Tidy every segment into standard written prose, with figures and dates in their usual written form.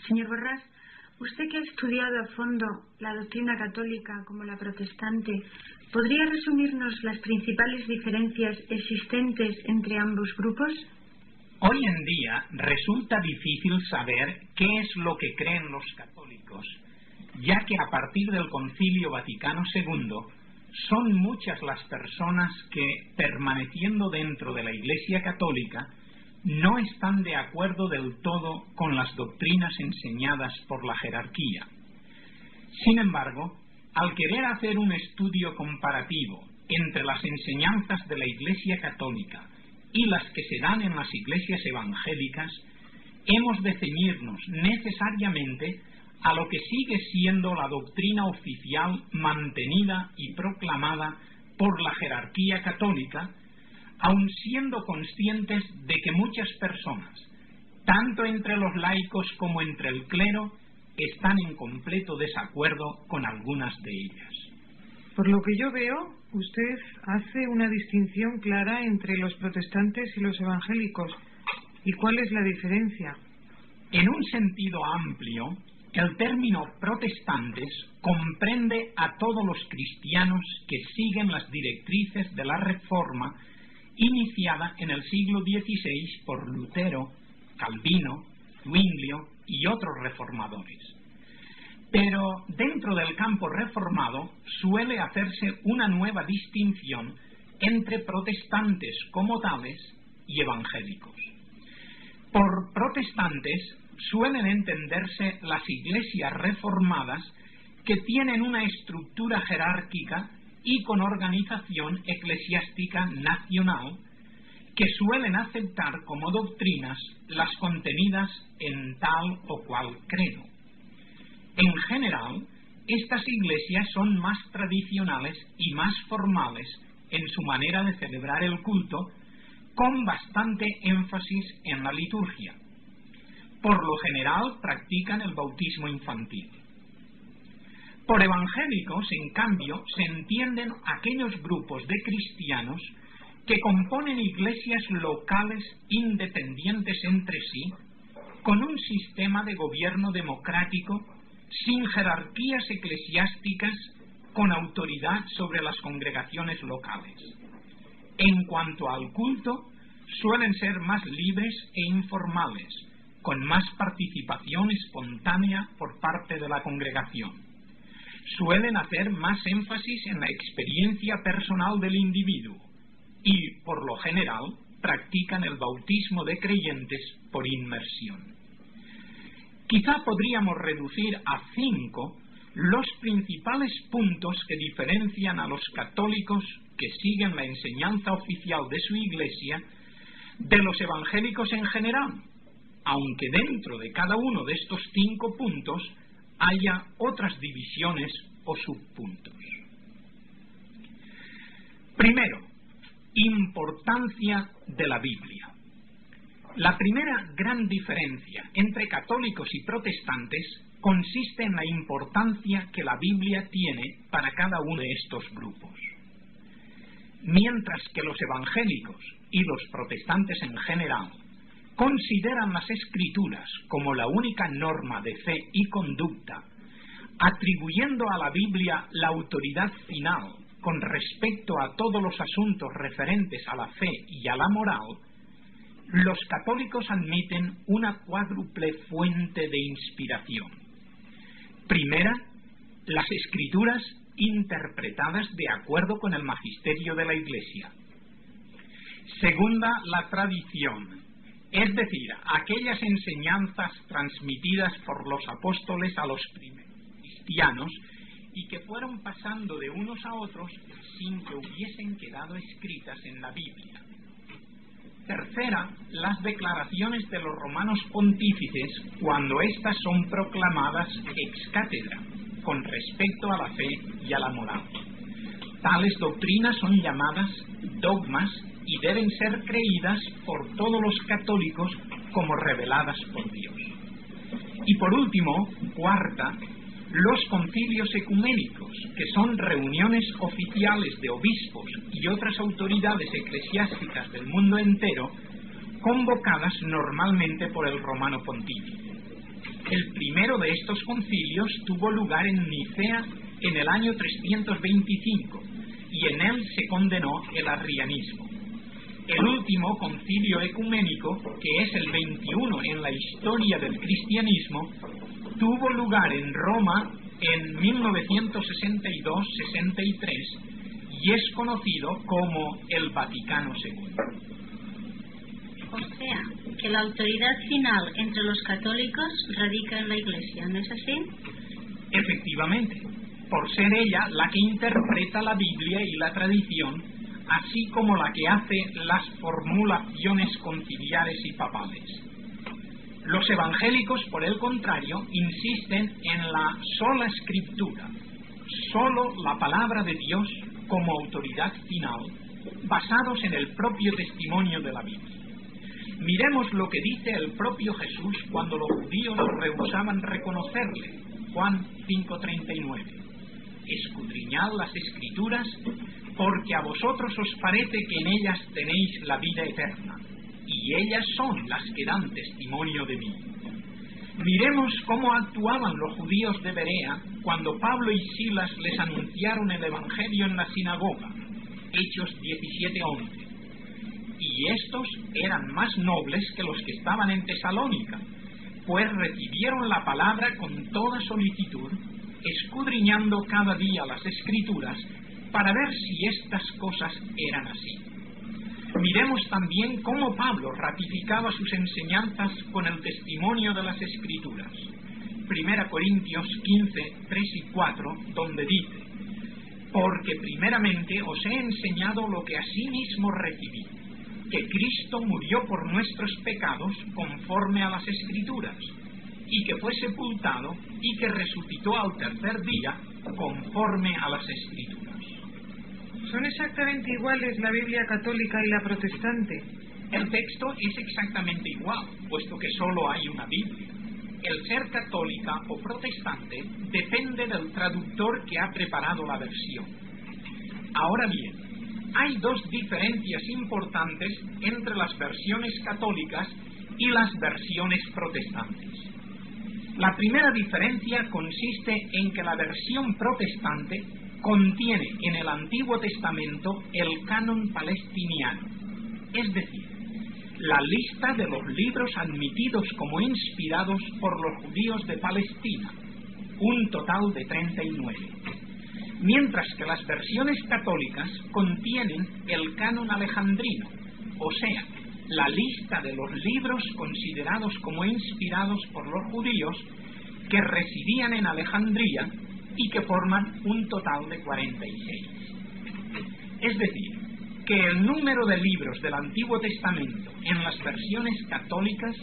Señor Borrás, usted que ha estudiado a fondo la doctrina católica como la protestante, ¿podría resumirnos las principales diferencias existentes entre ambos grupos? Hoy en día resulta difícil saber qué es lo que creen los católicos, ya que a partir del Concilio Vaticano II son muchas las personas que, permaneciendo dentro de la Iglesia Católica, no están de acuerdo del todo con las doctrinas enseñadas por la jerarquía. Sin embargo, al querer hacer un estudio comparativo entre las enseñanzas de la Iglesia Católica y las que se dan en las iglesias evangélicas, hemos de ceñirnos necesariamente a lo que sigue siendo la doctrina oficial mantenida y proclamada por la jerarquía católica, aun siendo conscientes de que muchas personas, tanto entre los laicos como entre el clero, están en completo desacuerdo con algunas de ellas. Por lo que yo veo, usted hace una distinción clara entre los protestantes y los evangélicos. ¿Y cuál es la diferencia? En un sentido amplio, el término protestantes comprende a todos los cristianos que siguen las directrices de la Reforma iniciada en el siglo XVI por Lutero, Calvino, Zwinglio y otros reformadores. Pero dentro del campo reformado suele hacerse una nueva distinción entre protestantes como tales y evangélicos. Por protestantes suelen entenderse las iglesias reformadas que tienen una estructura jerárquica y con organización eclesiástica nacional, que suelen aceptar como doctrinas las contenidas en tal o cual credo. En general, estas iglesias son más tradicionales y más formales en su manera de celebrar el culto, con bastante énfasis en la liturgia. Por lo general, practican el bautismo infantil. Por evangélicos, en cambio, se entienden aquellos grupos de cristianos que componen iglesias locales independientes entre sí, con un sistema de gobierno democrático, sin jerarquías eclesiásticas, con autoridad sobre las congregaciones locales. En cuanto al culto, suelen ser más libres e informales, con más participación espontánea por parte de la congregación. Suelen hacer más énfasis en la experiencia personal del individuo y, por lo general, practican el bautismo de creyentes por inmersión. Quizá podríamos reducir a 5 los principales puntos que diferencian a los católicos que siguen la enseñanza oficial de su iglesia de los evangélicos en general, aunque dentro de cada uno de estos 5 puntos haya otras divisiones o subpuntos. Primero, importancia de la Biblia. La primera gran diferencia entre católicos y protestantes consiste en la importancia que la Biblia tiene para cada uno de estos grupos. Mientras que los evangélicos y los protestantes en general consideran las Escrituras como la única norma de fe y conducta, atribuyendo a la Biblia la autoridad final con respecto a todos los asuntos referentes a la fe y a la moral, los católicos admiten una cuádruple fuente de inspiración. Primera, las Escrituras interpretadas de acuerdo con el magisterio de la Iglesia. Segunda, la tradición, es decir, aquellas enseñanzas transmitidas por los apóstoles a los primeros cristianos y que fueron pasando de unos a otros sin que hubiesen quedado escritas en la Biblia. Tercera, las declaraciones de los romanos pontífices cuando éstas son proclamadas ex cátedra, con respecto a la fe y a la moral. Tales doctrinas son llamadas dogmas y deben ser creídas por todos los católicos como reveladas por Dios. Y por último, cuarta, los concilios ecuménicos, que son reuniones oficiales de obispos y otras autoridades eclesiásticas del mundo entero, convocadas normalmente por el romano pontífice. El primero de estos concilios tuvo lugar en Nicea en el año 325 y en él se condenó el arrianismo. El último concilio ecuménico, que es el 21 en la historia del cristianismo, tuvo lugar en Roma en 1962-63 y es conocido como el Vaticano II. O sea, que la autoridad final entre los católicos radica en la Iglesia, ¿no es así? Efectivamente, por ser ella la que interpreta la Biblia y la tradición, así como la que hace las formulaciones conciliares y papales. Los evangélicos, por el contrario, insisten en la sola Escritura, solo la palabra de Dios como autoridad final, basados en el propio testimonio de la Biblia. Miremos lo que dice el propio Jesús cuando los judíos rehusaban reconocerle. Juan 5:39. Escudriñad las Escrituras, porque a vosotros os parece que en ellas tenéis la vida eterna, y ellas son las que dan testimonio de mí. Miremos cómo actuaban los judíos de Berea cuando Pablo y Silas les anunciaron el Evangelio en la sinagoga. Hechos 17:11. Y estos eran más nobles que los que estaban en Tesalónica, pues recibieron la palabra con toda solicitud, escudriñando cada día las Escrituras para ver si estas cosas eran así. Miremos también cómo Pablo ratificaba sus enseñanzas con el testimonio de las Escrituras. 1 Corintios 15, 3 y 4, donde dice: porque primeramente os he enseñado lo que asimismo recibí, que Cristo murió por nuestros pecados conforme a las Escrituras, y que fue sepultado y que resucitó al tercer día conforme a las Escrituras. ¿Son exactamente iguales la Biblia católica y la protestante? El texto es exactamente igual, puesto que solo hay una Biblia. El ser católica o protestante depende del traductor que ha preparado la versión. Ahora bien, hay dos diferencias importantes entre las versiones católicas y las versiones protestantes. La primera diferencia consiste en que la versión protestante contiene en el Antiguo Testamento el canon palestiniano, es decir, la lista de los libros admitidos como inspirados por los judíos de Palestina, un total de 39. Mientras que las versiones católicas contienen el canon alejandrino, o sea, la lista de los libros considerados como inspirados por los judíos que residían en Alejandría y que forman un total de 46. Es decir, que el número de libros del Antiguo Testamento en las versiones católicas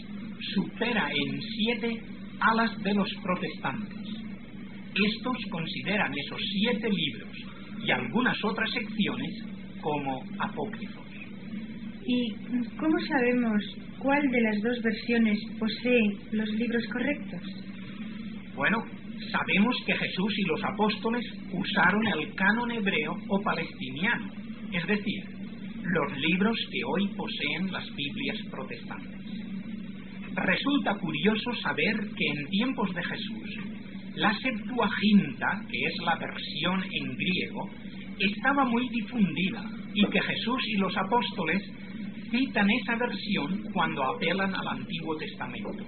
supera en 7 a las de los protestantes. Estos consideran esos 7 libros y algunas otras secciones como apócrifos. ¿Y cómo sabemos cuál de las dos versiones posee los libros correctos? Bueno, sabemos que Jesús y los apóstoles usaron el canon hebreo o palestiniano, es decir, los libros que hoy poseen las Biblias protestantes. Resulta curioso saber que en tiempos de Jesús, la Septuaginta, que es la versión en griego, estaba muy difundida y que Jesús y los apóstoles citan esa versión cuando apelan al Antiguo Testamento.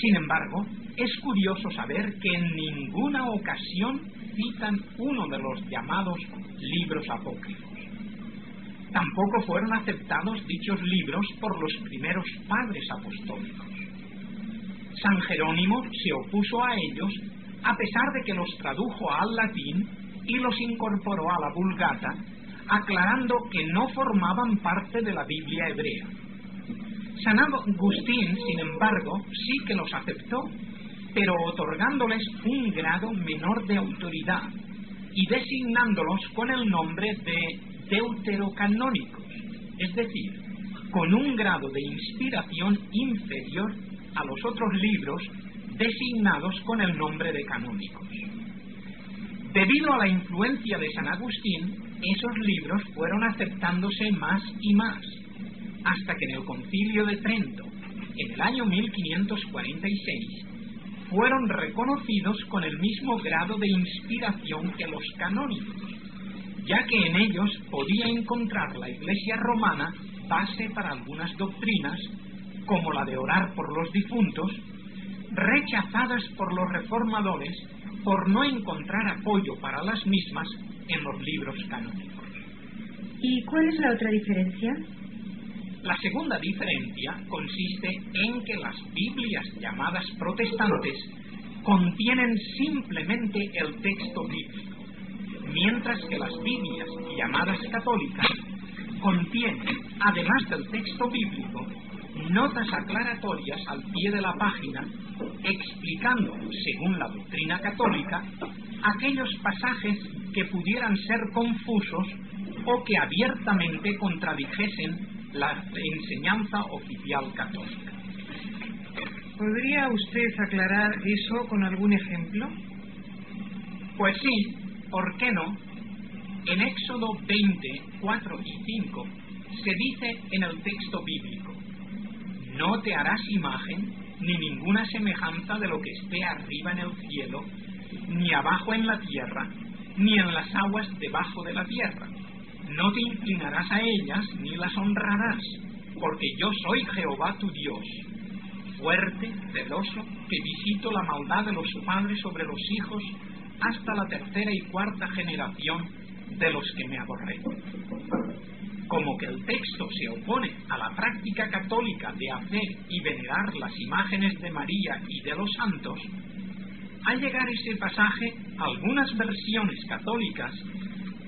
Sin embargo, es curioso saber que en ninguna ocasión citan uno de los llamados libros apócrifos. Tampoco fueron aceptados dichos libros por los primeros padres apostólicos. San Jerónimo se opuso a ellos a pesar de que los tradujo al latín y los incorporó a la Vulgata, aclarando que no formaban parte de la Biblia hebrea. San Agustín, sin embargo, sí que los aceptó, pero otorgándoles un grado menor de autoridad y designándolos con el nombre de deuterocanónicos, es decir, con un grado de inspiración inferior a los otros libros designados con el nombre de canónicos. Debido a la influencia de San Agustín, esos libros fueron aceptándose más y más, hasta que en el Concilio de Trento, en el año 1546, fueron reconocidos con el mismo grado de inspiración que los canónicos, ya que en ellos podía encontrar la Iglesia romana base para algunas doctrinas, como la de orar por los difuntos, rechazadas por los reformadores por no encontrar apoyo para las mismas en los libros canónicos. ¿Y cuál es la otra diferencia? La segunda diferencia consiste en que las Biblias llamadas protestantes contienen simplemente el texto bíblico, mientras que las Biblias llamadas católicas contienen, además del texto bíblico, notas aclaratorias al pie de la página explicando, según la doctrina católica, aquellos pasajes que pudieran ser confusos o que abiertamente contradijesen la enseñanza oficial católica. ¿Podría usted aclarar eso con algún ejemplo? Pues sí, ¿por qué no? En Éxodo 20, 4 y 5 se dice en el texto bíblico: no te harás imagen ni ninguna semejanza de lo que esté arriba en el cielo, ni abajo en la tierra, ni en las aguas debajo de la tierra. No te inclinarás a ellas ni las honrarás, porque yo soy Jehová tu Dios, fuerte, celoso, que visito la maldad de los padres sobre los hijos hasta la tercera y cuarta generación de los que me aborrecen. Como que el texto se opone a la práctica católica de hacer y venerar las imágenes de María y de los santos, al llegar ese pasaje, algunas versiones católicas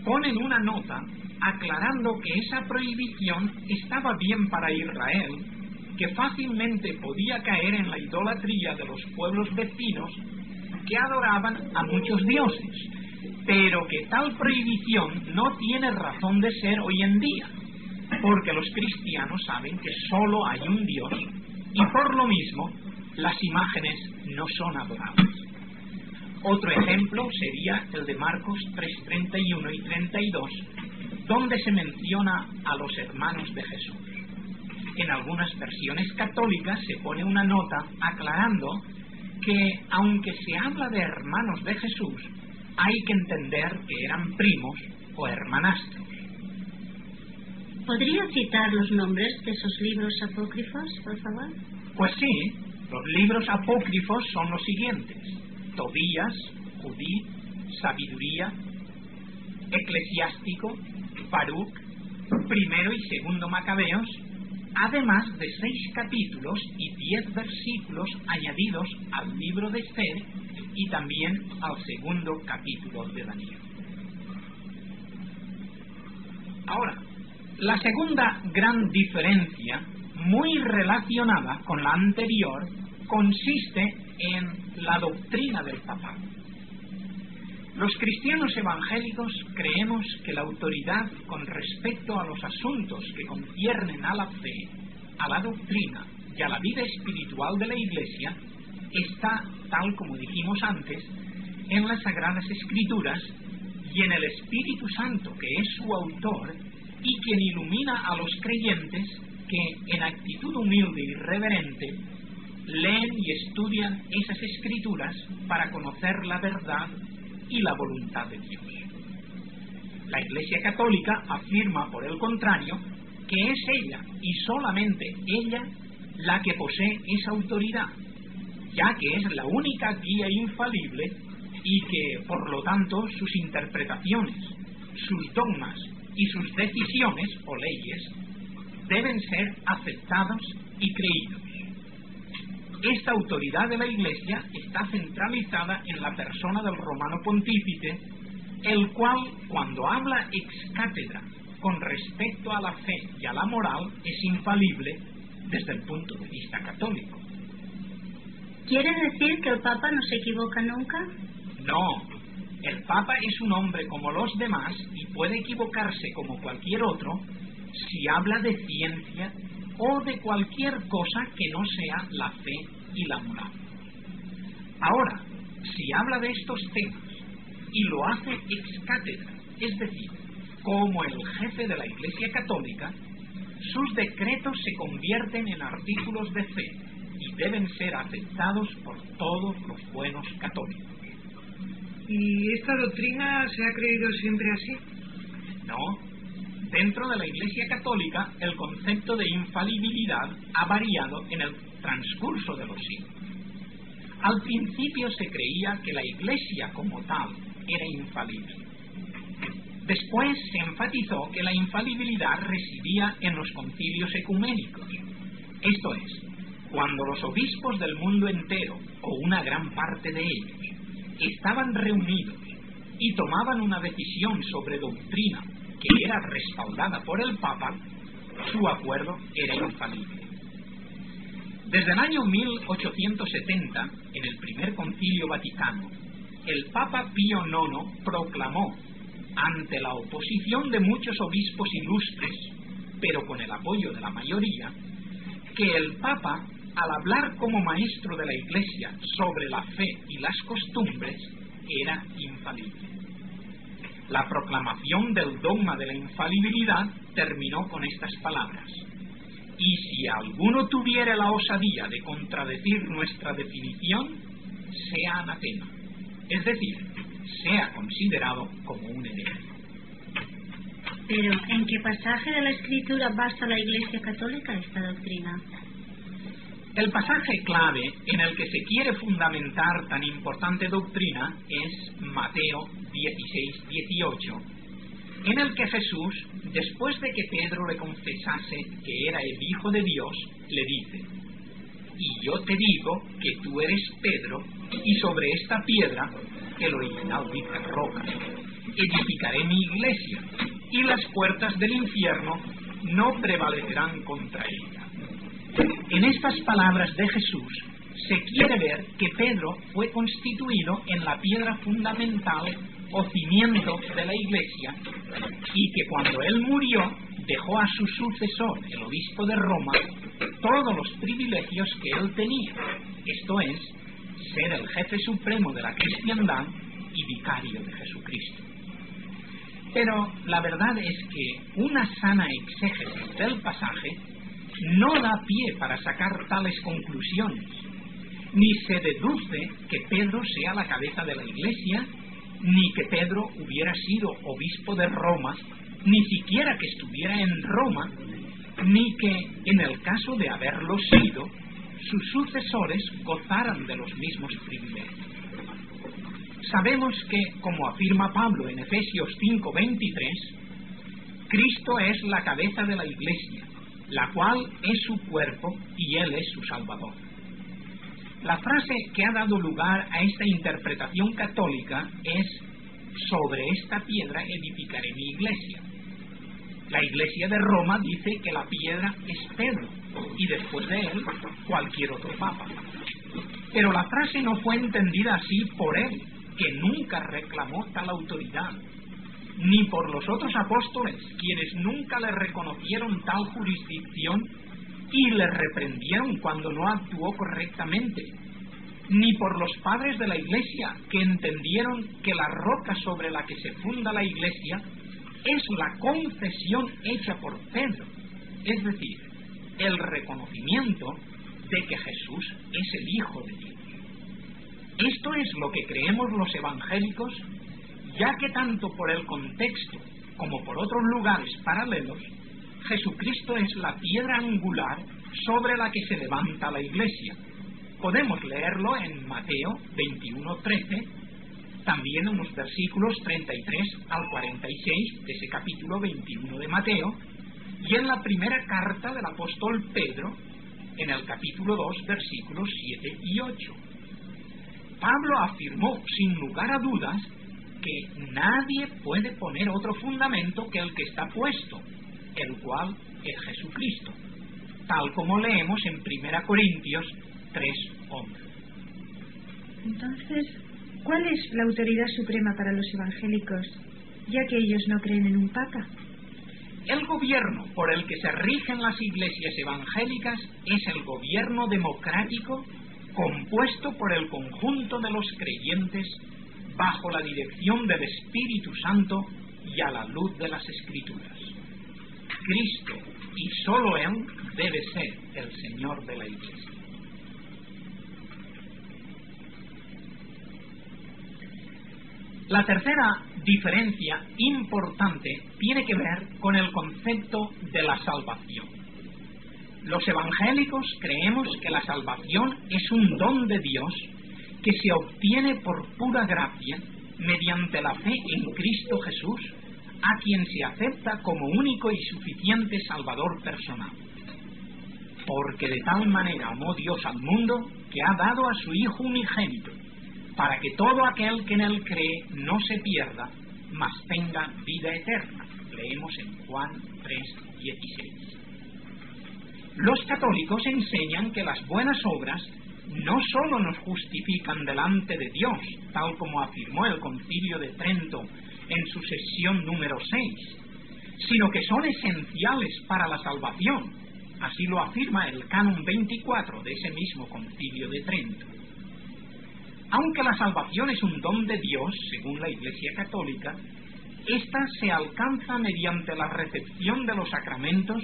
ponen una nota aclarando que esa prohibición estaba bien para Israel, que fácilmente podía caer en la idolatría de los pueblos vecinos que adoraban a muchos dioses, pero que tal prohibición no tiene razón de ser hoy en día, porque los cristianos saben que solo hay un Dios y por lo mismo las imágenes no son adorables. Otro ejemplo sería el de Marcos 3:31 y 32, donde se menciona a los hermanos de Jesús. En algunas versiones católicas se pone una nota aclarando que, aunque se habla de hermanos de Jesús, hay que entender que eran primos o hermanastros. ¿Podría citar los nombres de esos libros apócrifos, por favor? Pues sí, los libros apócrifos son los siguientes: Tobías, Judith, Sabiduría, Eclesiástico, Baruch, Primero y Segundo Macabeos, además de 6 capítulos y 10 versículos añadidos al libro de Esther y también al segundo capítulo de Daniel. Ahora, la segunda gran diferencia, muy relacionada con la anterior, consiste en la doctrina del papado. Los cristianos evangélicos creemos que la autoridad con respecto a los asuntos que conciernen a la fe, a la doctrina y a la vida espiritual de la Iglesia está, tal como dijimos antes, en las Sagradas Escrituras y en el Espíritu Santo, que es su autor y quien ilumina a los creyentes que, en actitud humilde y reverente, leen y estudian esas Escrituras para conocer la verdad y la voluntad de Dios. La Iglesia Católica afirma, por el contrario, que es ella y solamente ella la que posee esa autoridad, ya que es la única guía infalible y que, por lo tanto, sus interpretaciones, sus dogmas y sus decisiones o leyes deben ser aceptados y creídos. Esta autoridad de la Iglesia está centralizada en la persona del romano pontífice, el cual, cuando habla ex cátedra con respecto a la fe y a la moral, es infalible desde el punto de vista católico. ¿Quiere decir que el Papa no se equivoca nunca? No, el Papa es un hombre como los demás y puede equivocarse como cualquier otro si habla de ciencia o de cualquier cosa que no sea la fe y la moral. Ahora, si habla de estos temas y lo hace ex cátedra, es decir, como el jefe de la Iglesia Católica, sus decretos se convierten en artículos de fe y deben ser aceptados por todos los buenos católicos. ¿Y esta doctrina se ha creído siempre así? No. Dentro de la Iglesia Católica, el concepto de infalibilidad ha variado en el transcurso de los siglos. Al principio se creía que la Iglesia como tal era infalible. Después se enfatizó que la infalibilidad residía en los concilios ecuménicos. Esto es, cuando los obispos del mundo entero, o una gran parte de ellos, estaban reunidos y tomaban una decisión sobre doctrina que era respaldada por el Papa, su acuerdo era infalible. Desde el año 1870, en el primer concilio vaticano, el Papa Pío IX proclamó, ante la oposición de muchos obispos ilustres, pero con el apoyo de la mayoría, que el Papa, al hablar como maestro de la Iglesia sobre la fe y las costumbres, era infalible. La proclamación del dogma de la infalibilidad terminó con estas palabras: y si alguno tuviere la osadía de contradecir nuestra definición, sea anatema, es decir, sea considerado como un hereje. Pero, ¿en qué pasaje de la Escritura basa la Iglesia Católica esta doctrina? El pasaje clave en el que se quiere fundamentar tan importante doctrina es Mateo 16-18, en el que Jesús, después de que Pedro le confesase que era el Hijo de Dios, le dice: y yo te digo que tú eres Pedro, y sobre esta piedra, el original dice roca, edificaré mi iglesia, y las puertas del infierno no prevalecerán contra ella. En estas palabras de Jesús se quiere ver que Pedro fue constituido en la piedra fundamental o cimiento de la Iglesia, y que cuando él murió dejó a su sucesor, el obispo de Roma, todos los privilegios que él tenía, esto es, ser el jefe supremo de la cristiandad y vicario de Jesucristo. Pero la verdad es que una sana exégesis del pasaje no da pie para sacar tales conclusiones, ni se deduce que Pedro sea la cabeza de la Iglesia, ni que Pedro hubiera sido obispo de Roma, ni siquiera que estuviera en Roma, ni que, en el caso de haberlo sido, sus sucesores gozaran de los mismos privilegios. Sabemos que, como afirma Pablo en Efesios 5:23, Cristo es la cabeza de la Iglesia, la cual es su cuerpo y Él es su Salvador. La frase que ha dado lugar a esta interpretación católica es: sobre esta piedra edificaré mi iglesia. La Iglesia de Roma dice que la piedra es Pedro, y después de él, cualquier otro papa. Pero la frase no fue entendida así por él, que nunca reclamó tal autoridad, ni por los otros apóstoles, quienes nunca le reconocieron tal jurisdicción y le reprendieron cuando no actuó correctamente, ni por los padres de la Iglesia, que entendieron que la roca sobre la que se funda la Iglesia es la confesión hecha por Pedro, es decir, el reconocimiento de que Jesús es el Hijo de Dios. Esto es lo que creemos los evangélicos, ya que tanto por el contexto como por otros lugares paralelos, Jesucristo es la piedra angular sobre la que se levanta la Iglesia. Podemos leerlo en Mateo 21:13, también en los versículos 33 al 46 de ese capítulo 21 de Mateo, y en la primera carta del apóstol Pedro, en el capítulo 2, versículos 7 y 8. Pablo afirmó sin lugar a dudas que nadie puede poner otro fundamento que el que está puesto, el cual es Jesucristo, tal como leemos en 1 Corintios 3:11. Entonces, ¿cuál es la autoridad suprema para los evangélicos, ya que ellos no creen en un papa? El gobierno por el que se rigen las iglesias evangélicas es el gobierno democrático compuesto por el conjunto de los creyentes bajo la dirección del Espíritu Santo y a la luz de las Escrituras. Cristo, y sólo Él, debe ser el Señor de la Iglesia. La tercera diferencia importante tiene que ver con el concepto de la salvación. Los evangélicos creemos que la salvación es un don de Dios que se obtiene por pura gracia mediante la fe en Cristo Jesús, a quien se acepta como único y suficiente Salvador personal. Porque de tal manera amó Dios al mundo que ha dado a su Hijo unigénito, para que todo aquel que en él cree no se pierda, mas tenga vida eterna. Leemos en Juan 3:16. Los católicos enseñan que las buenas obras no sólo nos justifican delante de Dios, tal como afirmó el Concilio de Trento en su sesión número 6, sino que son esenciales para la salvación. Así lo afirma el Canon 24 de ese mismo Concilio de Trento. Aunque la salvación es un don de Dios, según la Iglesia Católica, ésta se alcanza mediante la recepción de los sacramentos,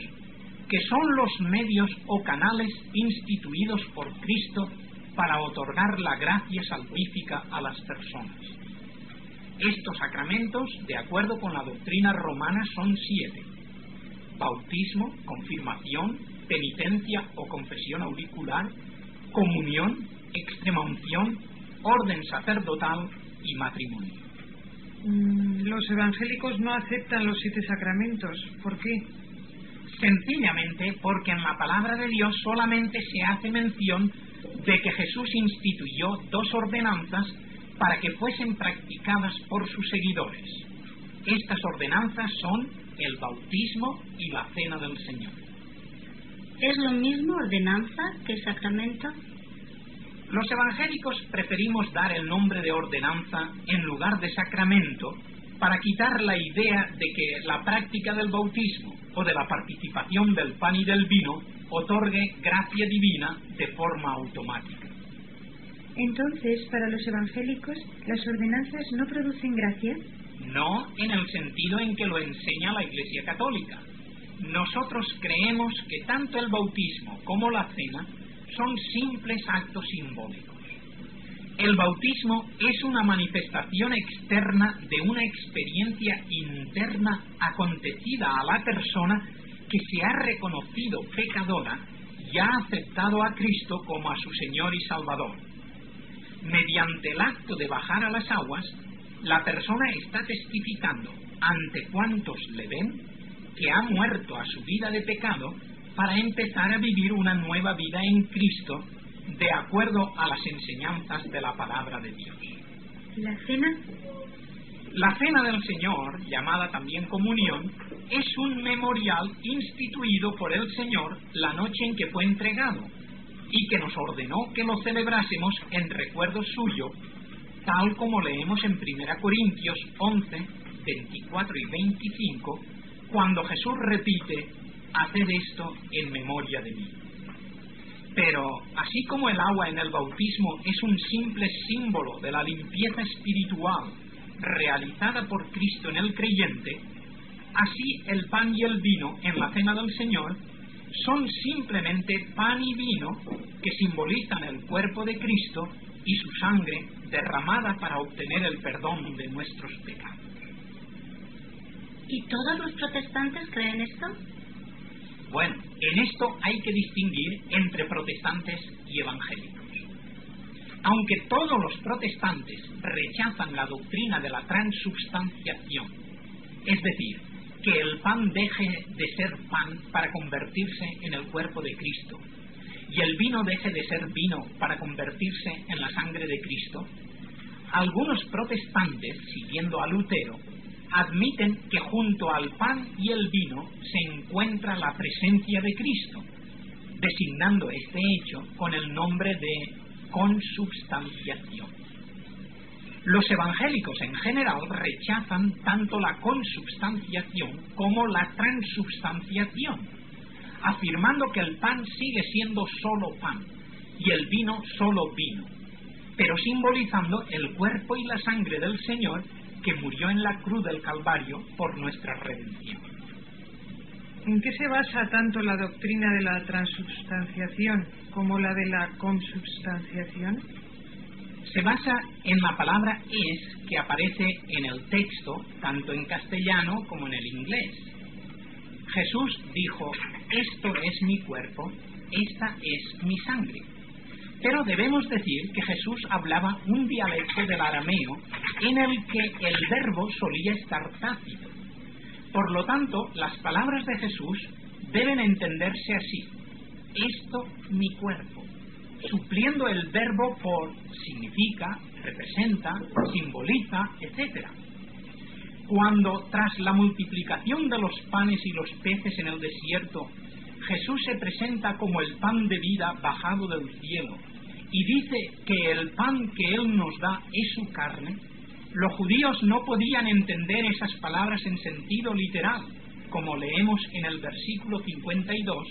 que son los medios o canales instituidos por Cristo para otorgar la gracia salvífica a las personas. Estos sacramentos, de acuerdo con la doctrina romana, son 7: bautismo, confirmación, penitencia o confesión auricular, comunión, extremaunción, orden sacerdotal y matrimonio. Los evangélicos no aceptan los 7 sacramentos. ¿Por qué? Sencillamente porque en la palabra de Dios solamente se hace mención de que Jesús instituyó 2 ordenanzas para que fuesen practicadas por sus seguidores. Estas ordenanzas son el bautismo y la cena del Señor. ¿Es lo mismo ordenanza que sacramento? Los evangélicos preferimos dar el nombre de ordenanza en lugar de sacramento para quitar la idea de que la práctica del bautismo o de la participación del pan y del vino otorgue gracia divina de forma automática. Entonces, para los evangélicos, ¿las ordenanzas no producen gracia? No en el sentido en que lo enseña la Iglesia Católica. Nosotros creemos que tanto el bautismo como la cena son simples actos simbólicos. El bautismo es una manifestación externa de una experiencia interna acontecida a la persona que se ha reconocido pecadora y ha aceptado a Cristo como a su Señor y Salvador. Mediante el acto de bajar a las aguas, la persona está testificando ante cuantos le ven que ha muerto a su vida de pecado para empezar a vivir una nueva vida en Cristo de acuerdo a las enseñanzas de la palabra de Dios. ¿La cena? La cena del Señor, llamada también comunión, es un memorial instituido por el Señor la noche en que fue entregado y que nos ordenó que lo celebrásemos en recuerdo suyo, tal como leemos en 1 Corintios 11, 24 y 25, cuando Jesús repite: haced esto en memoria de mí. Pero, así como el agua en el bautismo es un simple símbolo de la limpieza espiritual realizada por Cristo en el creyente, así el pan y el vino en la cena del Señor son simplemente pan y vino que simbolizan el cuerpo de Cristo y su sangre derramada para obtener el perdón de nuestros pecados. ¿Y todos los protestantes creen esto? Bueno, en esto hay que distinguir entre protestantes y evangélicos. Aunque todos los protestantes rechazan la doctrina de la transubstanciación, es decir, que el pan deje de ser pan para convertirse en el cuerpo de Cristo, y el vino deje de ser vino para convertirse en la sangre de Cristo, algunos protestantes, siguiendo a Lutero, admiten que junto al pan y el vino se encuentra la presencia de Cristo, designando este hecho con el nombre de consubstanciación. Los evangélicos en general rechazan tanto la consubstanciación como la transubstanciación, afirmando que el pan sigue siendo solo pan y el vino solo vino, pero simbolizando el cuerpo y la sangre del Señor que murió en la cruz del Calvario por nuestra redención. ¿En qué se basa tanto la doctrina de la transubstanciación como la de la consubstanciación? se basa en la palabra es que aparece en el texto, tanto en castellano como en el inglés. Jesús dijo, esto es mi cuerpo, esta es mi sangre. Pero debemos decir que Jesús hablaba un dialecto del arameo en el que el verbo solía estar tácito. Por lo tanto, las palabras de Jesús deben entenderse así, esto mi cuerpo, supliendo el verbo por significa, representa, simboliza, etc. Cuando, tras la multiplicación de los panes y los peces en el desierto, Jesús se presenta como el pan de vida bajado del cielo y dice que el pan que Él nos da es su carne, los judíos no podían entender esas palabras en sentido literal, como leemos en el versículo 52,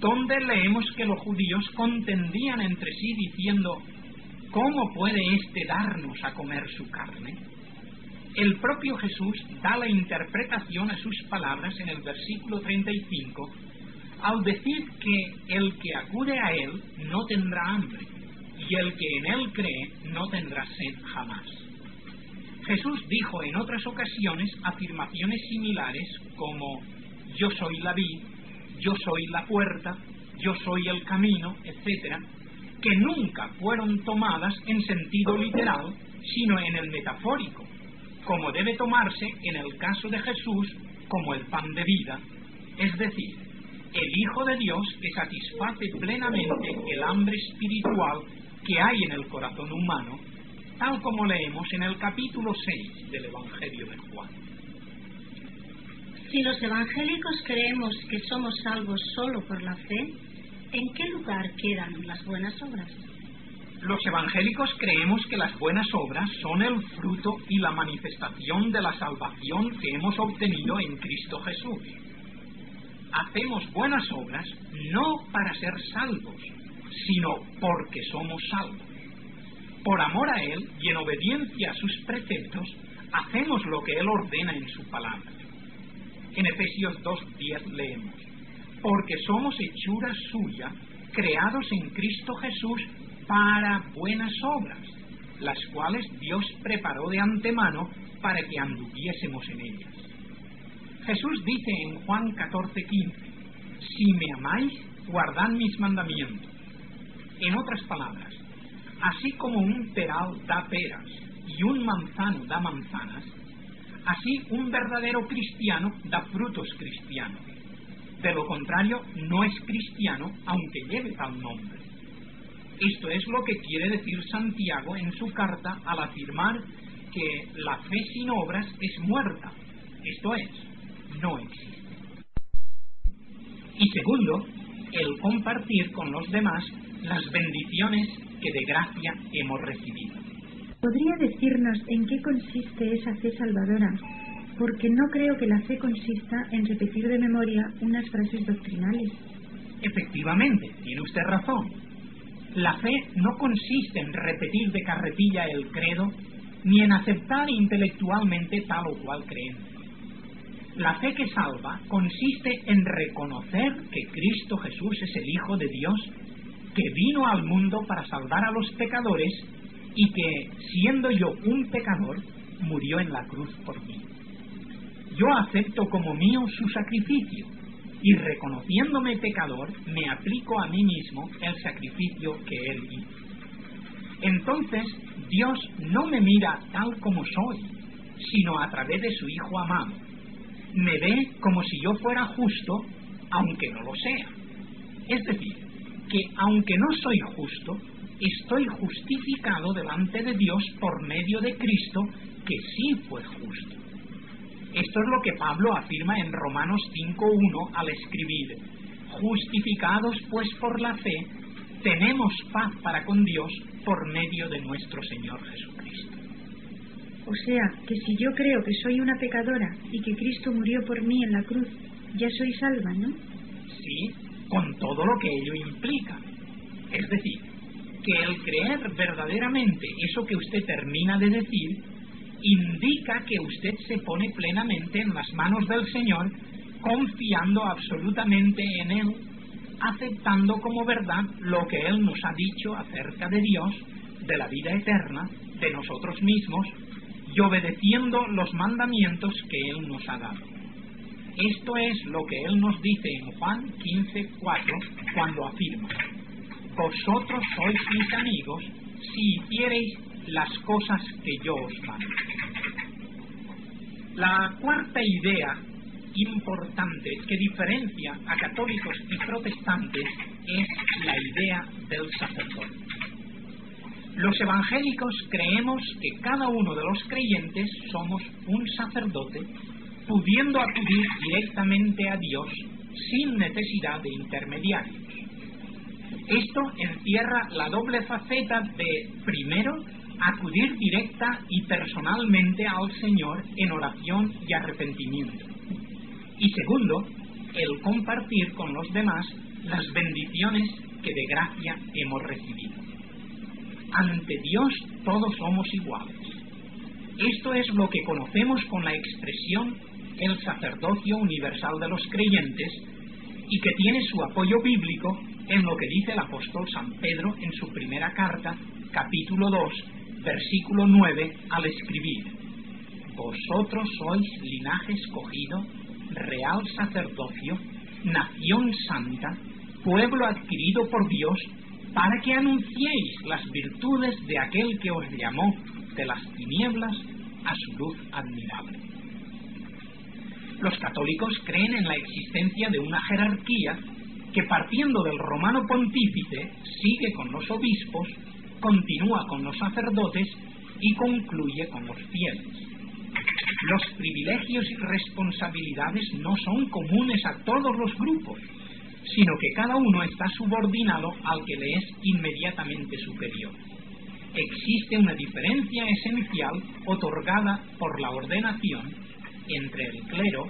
donde leemos que los judíos contendían entre sí diciendo, ¿cómo puede éste darnos a comer su carne? El propio Jesús da la interpretación a sus palabras en el versículo 35, al decir que el que acude a Él no tendrá hambre, y el que en Él cree no tendrá sed jamás. Jesús dijo en otras ocasiones afirmaciones similares como, yo soy la vid, yo soy la puerta, yo soy el camino, etc., que nunca fueron tomadas en sentido literal, sino en el metafórico, como debe tomarse en el caso de Jesús como el pan de vida, es decir, el Hijo de Dios que satisface plenamente el hambre espiritual que hay en el corazón humano, tal como leemos en el capítulo 6 del Evangelio de Juan. Si los evangélicos creemos que somos salvos solo por la fe, ¿en qué lugar quedan las buenas obras? Los evangélicos creemos que las buenas obras son el fruto y la manifestación de la salvación que hemos obtenido en Cristo Jesús. Hacemos buenas obras no para ser salvos, sino porque somos salvos. Por amor a Él y en obediencia a sus preceptos, hacemos lo que Él ordena en su palabra. En Efesios 2:10 leemos, porque somos hechura suya, creados en Cristo Jesús para buenas obras, las cuales Dios preparó de antemano para que anduviésemos en ellas. Jesús dice en Juan 14:15, si me amáis, guardad mis mandamientos. En otras palabras, así como un peral da peras y un manzano da manzanas, así un verdadero cristiano da frutos cristianos. De lo contrario, no es cristiano, aunque lleve tal nombre. Esto es lo que quiere decir Santiago en su carta al afirmar que la fe sin obras es muerta, esto es, no existe. Y segundo, el compartir con los demás las bendiciones que de gracia hemos recibido. ¿Podría decirnos en qué consiste esa fe salvadora? Porque no creo que la fe consista en repetir de memoria unas frases doctrinales. Efectivamente, tiene usted razón. La fe no consiste en repetir de carretilla el credo, ni en aceptar intelectualmente tal o cual creencia. La fe que salva consiste en reconocer que Cristo Jesús es el Hijo de Dios, que vino al mundo para salvar a los pecadores y que, siendo yo un pecador, murió en la cruz por mí. Yo acepto como mío su sacrificio y, reconociéndome pecador, me aplico a mí mismo el sacrificio que Él hizo. Entonces, Dios no me mira tal como soy, sino a través de su Hijo amado. Me ve como si yo fuera justo, aunque no lo sea. Es decir, que aunque no soy justo, estoy justificado delante de Dios por medio de Cristo, que sí fue justo. Esto es lo que Pablo afirma en Romanos 5:1 al escribir, justificados pues por la fe, tenemos paz para con Dios por medio de nuestro Señor Jesucristo. O sea, que si yo creo que soy una pecadora y que Cristo murió por mí en la cruz, ya soy salva, ¿no? Sí, con todo lo que ello implica. Es decir, que el creer verdaderamente eso que usted termina de decir, indica que usted se pone plenamente en las manos del Señor, confiando absolutamente en Él, aceptando como verdad lo que Él nos ha dicho acerca de Dios, de la vida eterna, de nosotros mismos, y obedeciendo los mandamientos que Él nos ha dado. Esto es lo que Él nos dice en Juan 15:4, cuando afirma: vosotros sois mis amigos si hiciereis las cosas que yo os mando. La cuarta idea importante que diferencia a católicos y protestantes es la idea del sacerdote. Los evangélicos creemos que cada uno de los creyentes somos un sacerdote, pudiendo acudir directamente a Dios sin necesidad de intermediarios. Esto encierra la doble faceta de, primero, acudir directa y personalmente al Señor en oración y arrepentimiento. Y segundo, el compartir con los demás las bendiciones que de gracia hemos recibido. Ante Dios todos somos iguales. Esto es lo que conocemos con la expresión el sacerdocio universal de los creyentes y que tiene su apoyo bíblico en lo que dice el apóstol San Pedro en su primera carta, capítulo 2, versículo 9, al escribir: vosotros sois linaje escogido, real sacerdocio, nación santa, pueblo adquirido por Dios, para que anunciéis las virtudes de aquel que os llamó de las tinieblas a su luz admirable. Los católicos creen en la existencia de una jerarquía que, partiendo del romano pontífice, sigue con los obispos, continúa con los sacerdotes y concluye con los fieles. Los privilegios y responsabilidades no son comunes a todos los grupos, sino que cada uno está subordinado al que le es inmediatamente superior. Existe una diferencia esencial otorgada por la ordenación entre el clero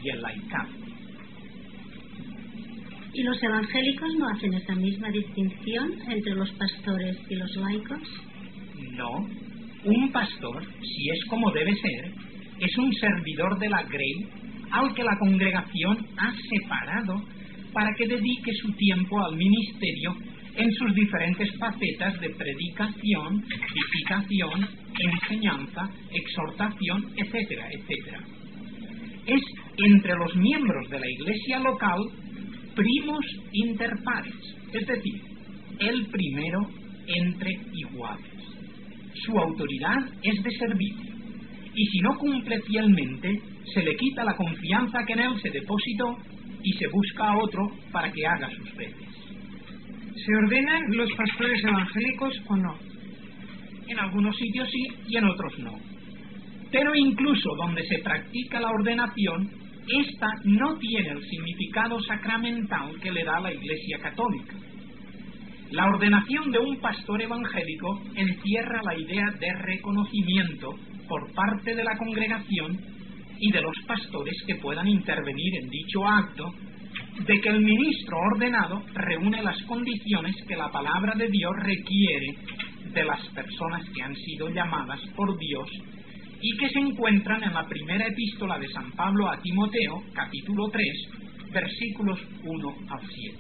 y el laicado. ¿Y los evangélicos no hacen esa misma distinción entre los pastores y los laicos? No. Un pastor, si es como debe ser, es un servidor de la grey al que la congregación ha separado para que dedique su tiempo al ministerio en sus diferentes facetas de predicación, visitación, enseñanza, exhortación, etcétera, etcétera. Es entre los miembros de la iglesia local primus inter pares, es decir, el primero entre iguales. Su autoridad es de servicio, y si no cumple fielmente, se le quita la confianza que en él se depositó y se busca a otro para que haga sus veces. ¿Se ordenan los pastores evangélicos o no? En algunos sitios sí y en otros no. Pero incluso donde se practica la ordenación, esta no tiene el significado sacramental que le da la Iglesia Católica. La ordenación de un pastor evangélico encierra la idea de reconocimiento por parte de la congregación y de los pastores que puedan intervenir en dicho acto, de que el ministro ordenado reúne las condiciones que la palabra de Dios requiere de las personas que han sido llamadas por Dios y que se encuentran en la primera epístola de San Pablo a Timoteo, capítulo 3, versículos 1 al 7.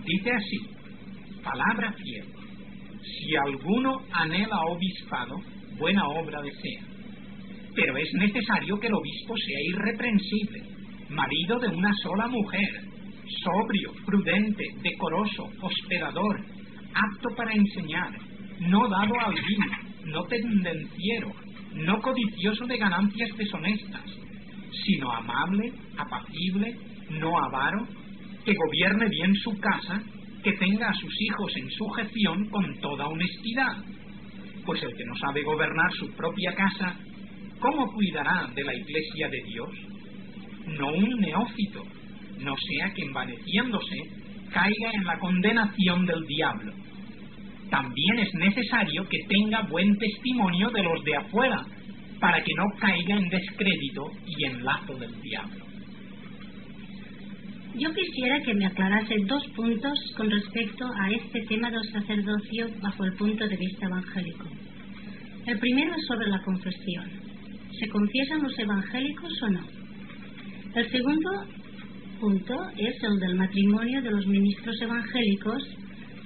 Dice así: palabra fiel. Si alguno anhela obispado, buena obra desea. Pero es necesario que el obispo sea irreprensible, marido de una sola mujer, sobrio, prudente, decoroso, hospedador, apto para enseñar, no dado al vino, no pendenciero, no codicioso de ganancias deshonestas, sino amable, apacible, no avaro, que gobierne bien su casa, que tenga a sus hijos en sujeción con toda honestidad. Pues el que no sabe gobernar su propia casa, ¿cómo cuidará de la iglesia de Dios? No un neófito, no sea que envaneciéndose caiga en la condenación del diablo. También es necesario que tenga buen testimonio de los de afuera, para que no caiga en descrédito y en lazo del diablo. Yo quisiera que me aclarase dos puntos con respecto a este tema del sacerdocio bajo el punto de vista evangélico. El primero es sobre la confesión. ¿Se confiesan los evangélicos o no? El segundo punto es el del matrimonio de los ministros evangélicos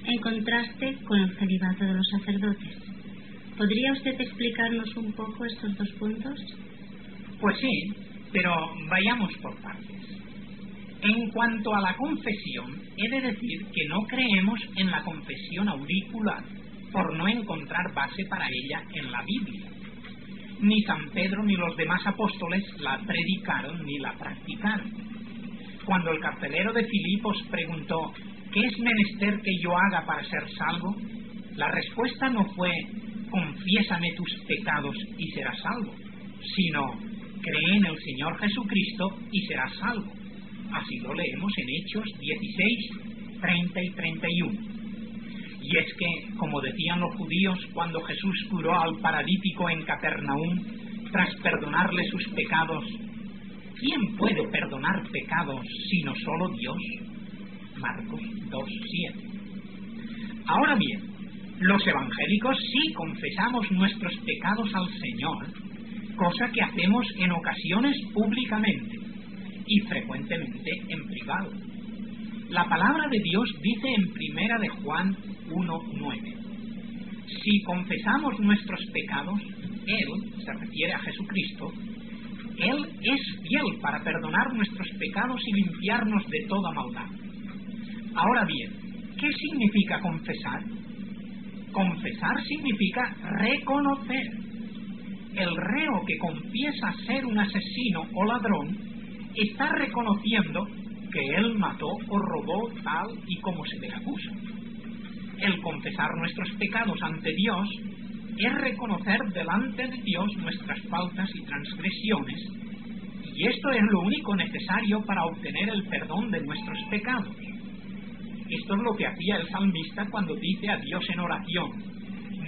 en contraste con el celibato de los sacerdotes. ¿Podría usted explicarnos un poco estos dos puntos? Pues sí, pero vayamos por partes. En cuanto a la confesión, he de decir que no creemos en la confesión auricular por no encontrar base para ella en la Biblia. Ni San Pedro ni los demás apóstoles la predicaron ni la practicaron. Cuando el carcelero de Filipos preguntó ¿qué es menester que yo haga para ser salvo?, la respuesta no fue confiésame tus pecados y serás salvo, sino cree en el Señor Jesucristo y serás salvo. Así lo leemos en Hechos 16, 30 y 31. Y es que, como decían los judíos cuando Jesús curó al paralítico en Capernaum, tras perdonarle sus pecados, ¿quién puede perdonar pecados sino solo Dios? Marcos 2:7. Ahora bien, los evangélicos sí confesamos nuestros pecados al Señor, cosa que hacemos en ocasiones públicamente y frecuentemente en privado. La palabra de Dios dice en 1 de Juan 1:9: si confesamos nuestros pecados, Él, se refiere a Jesucristo, Él es fiel para perdonar nuestros pecados y limpiarnos de toda maldad. Ahora bien, ¿qué significa confesar? Confesar significa reconocer. El reo que confiesa ser un asesino o ladrón está reconociendo que él mató o robó tal y como se le acusa. El confesar nuestros pecados ante Dios es reconocer delante de Dios nuestras faltas y transgresiones, y esto es lo único necesario para obtener el perdón de nuestros pecados. Esto es lo que hacía el salmista cuando dice a Dios en oración: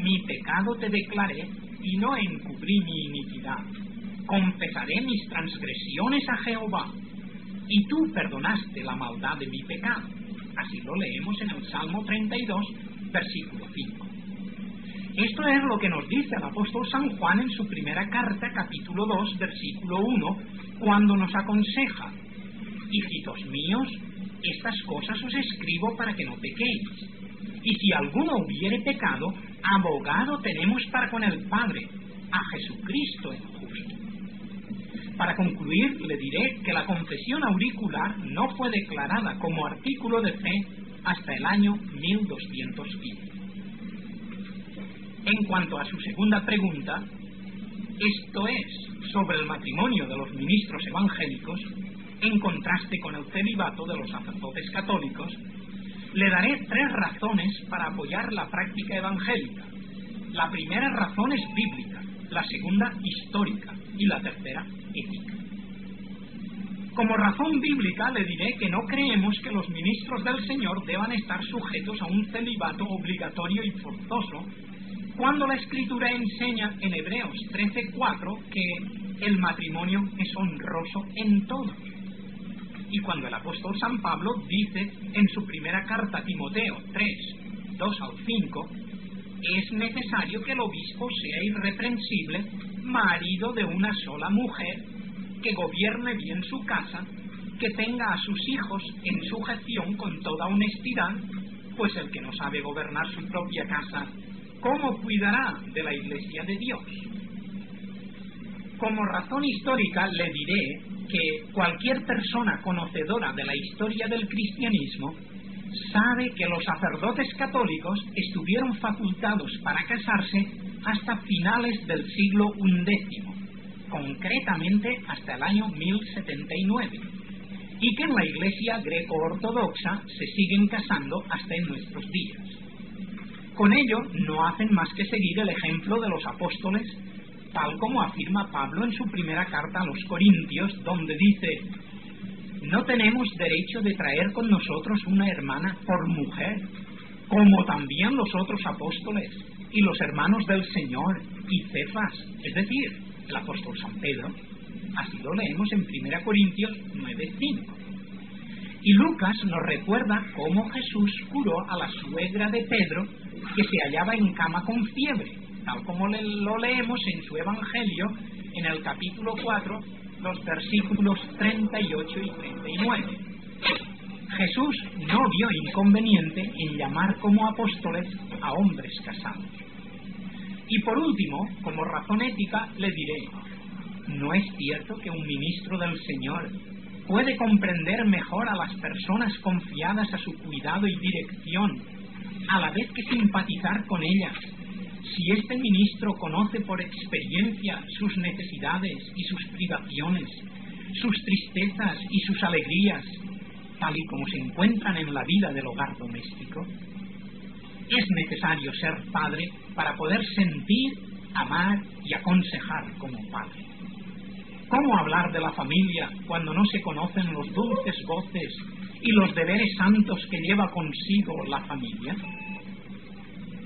mi pecado te declaré y no encubrí mi iniquidad. Confesaré mis transgresiones a Jehová, y tú perdonaste la maldad de mi pecado. Así lo leemos en el Salmo 32, versículo 5. Esto es lo que nos dice el apóstol San Juan en su primera carta, capítulo 2, versículo 1, cuando nos aconseja: hijitos míos, estas cosas os escribo para que no pequéis. Y si alguno hubiere pecado, abogado tenemos para con el Padre, a Jesucristo el justo. Para concluir, le diré que la confesión auricular no fue declarada como artículo de fe hasta el año 1215. En cuanto a su segunda pregunta, esto es, sobre el matrimonio de los ministros evangélicos, en contraste con el celibato de los sacerdotes católicos, le daré 3 razones para apoyar la práctica evangélica. La primera razón es bíblica, la segunda histórica y la tercera ética. Como razón bíblica le diré que no creemos que los ministros del Señor deban estar sujetos a un celibato obligatorio y forzoso, cuando la Escritura enseña en Hebreos 13:4 que el matrimonio es honroso en todo. Y cuando el apóstol San Pablo dice en su primera carta a Timoteo 3, 2 al 5, es necesario que el obispo sea irreprensible, marido de una sola mujer, que gobierne bien su casa, que tenga a sus hijos en sujeción con toda honestidad, pues el que no sabe gobernar su propia casa, ¿cómo cuidará de la Iglesia de Dios? Como razón histórica le diré que cualquier persona conocedora de la historia del cristianismo sabe que los sacerdotes católicos estuvieron facultados para casarse hasta finales del siglo XI, concretamente hasta el año 1079, y que en la Iglesia greco-ortodoxa se siguen casando hasta en nuestros días. Con ello no hacen más que seguir el ejemplo de los apóstoles, tal como afirma Pablo en su primera carta a los Corintios, donde dice: no tenemos derecho de traer con nosotros una hermana por mujer, como también los otros apóstoles y los hermanos del Señor y Cefas, es decir, el apóstol San Pedro. Así lo leemos en 1 Corintios 9:5. Y Lucas nos recuerda cómo Jesús curó a la suegra de Pedro, que se hallaba en cama con fiebre, tal como lo leemos en su Evangelio, en el capítulo 4, los versículos 38 y 39. Jesús no vio inconveniente en llamar como apóstoles a hombres casados. Y por último, como razón ética, le diré, ¿no es cierto que un ministro del Señor puede comprender mejor a las personas confiadas a su cuidado y dirección, a la vez que simpatizar con ellas, si este ministro conoce por experiencia sus necesidades y sus privaciones, sus tristezas y sus alegrías, tal y como se encuentran en la vida del hogar doméstico? Es necesario ser padre para poder sentir, amar y aconsejar como padre. ¿Cómo hablar de la familia cuando no se conocen los dulces goces y los deberes santos que lleva consigo la familia?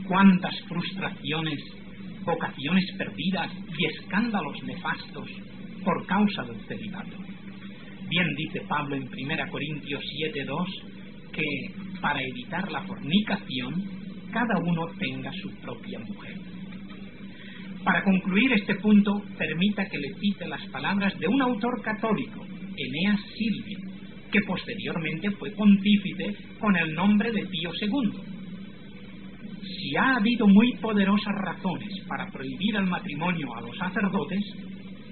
¿Cuántas frustraciones, vocaciones perdidas y escándalos nefastos por causa del celibato? Bien dice Pablo en 1 Corintios 7:2 que para evitar la fornicación cada uno tenga su propia mujer. Para concluir este punto, permita que le cite las palabras de un autor católico, Eneas Silvio, que posteriormente fue pontífice con el nombre de Pío II. Si ha habido muy poderosas razones para prohibir el matrimonio a los sacerdotes,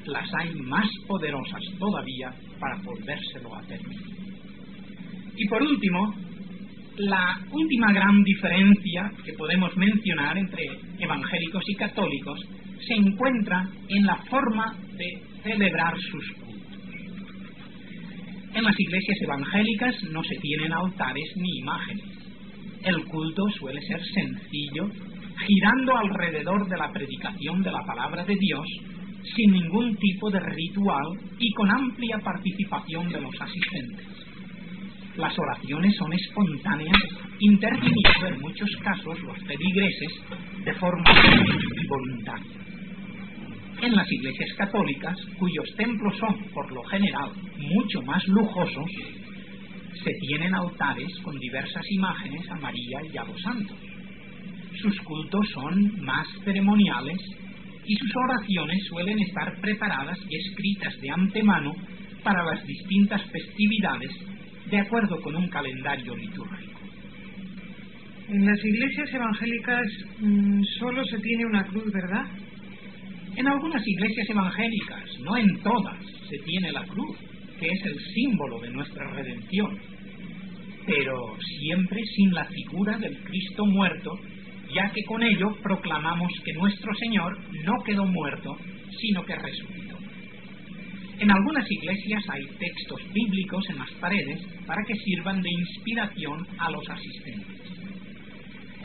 las hay más poderosas todavía para volvérselo a permitir. Y por último, la última gran diferencia que podemos mencionar entre evangélicos y católicos se encuentra en la forma de celebrar sus cultos. En las iglesias evangélicas no se tienen altares ni imágenes. El culto suele ser sencillo, girando alrededor de la predicación de la palabra de Dios, sin ningún tipo de ritual y con amplia participación de los asistentes. Las oraciones son espontáneas, interviniendo en muchos casos los feligreses de forma y voluntaria. En las iglesias católicas, cuyos templos son, por lo general, mucho más lujosos, se tienen altares con diversas imágenes a María y a los santos. Sus cultos son más ceremoniales y sus oraciones suelen estar preparadas y escritas de antemano para las distintas festividades de acuerdo con un calendario litúrgico. En las iglesias evangélicas solo se tiene una cruz, ¿verdad? En algunas iglesias evangélicas, no en todas, se tiene la cruz, que es el símbolo de nuestra redención, pero siempre sin la figura del Cristo muerto, ya que con ello proclamamos que nuestro Señor no quedó muerto, sino que resucitó. En algunas iglesias hay textos bíblicos en las paredes para que sirvan de inspiración a los asistentes.